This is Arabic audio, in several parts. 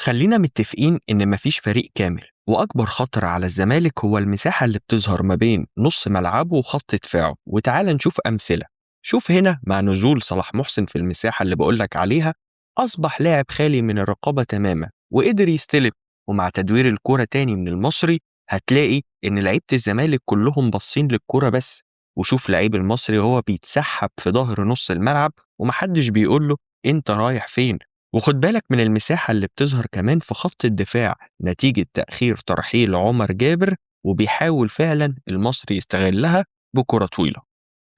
خلينا متفقين إن مفيش فريق كامل، وأكبر خطر على الزمالك هو المساحة اللي بتظهر ما بين نص ملعبه وخط دفاعه. وتعال نشوف أمثلة. شوف هنا مع نزول صلاح محسن في المساحة اللي بقولك عليها، أصبح لاعب خالي من الرقابة تماما وقدر يستلم. ومع تدوير الكرة تاني من المصري هتلاقي إن لعيبة الزمالك كلهم باصين للكرة بس. وشوف لعيب المصري هو بيتسحب في ظهر نص الملعب ومحدش بيقوله أنت رايح فين. وخد بالك من المساحة اللي بتظهر كمان في خط الدفاع نتيجة تأخير ترحيل عمر جابر، وبيحاول فعلا المصري يستغلها بكرة طويلة.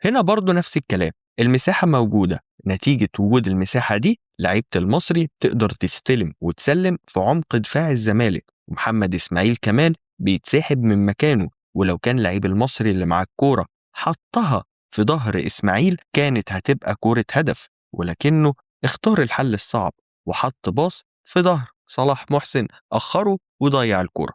هنا برضو نفس الكلام، المساحة موجودة، نتيجة وجود المساحة دي لعيبة المصري تقدر تستلم وتسلم في عمق دفاع الزمالك، ومحمد إسماعيل كمان بيتسحب من مكانه. ولو كان لعيب المصري اللي مع الكورة حطها في ظهر إسماعيل كانت هتبقى كورة هدف، ولكنه اختار الحل الصعب وحط باص في ظهر صلاح محسن، أخره وضيع الكورة.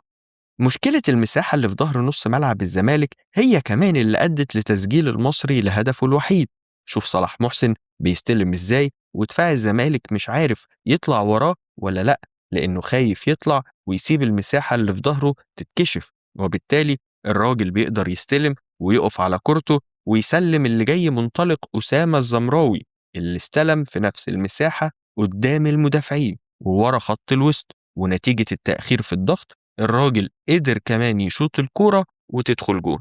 مشكلة المساحة اللي في ظهر نص ملعب الزمالك هي كمان اللي أدت لتسجيل المصري لهدفه الوحيد. شوف صلاح محسن بيستلم إزاي، ودفاع الزمالك مش عارف يطلع وراه ولا لأ، لأنه خايف يطلع ويسيب المساحة اللي في ظهره تتكشف. وبالتالي الراجل بيقدر يستلم ويقف على كورته ويسلم اللي جاي منطلق أسامة الزمراوي، اللي استلم في نفس المساحة قدام المدافعين وورا خط الوسط. ونتيجة التأخير في الضغط الراجل قدر كمان يشوط الكورة وتدخل جون.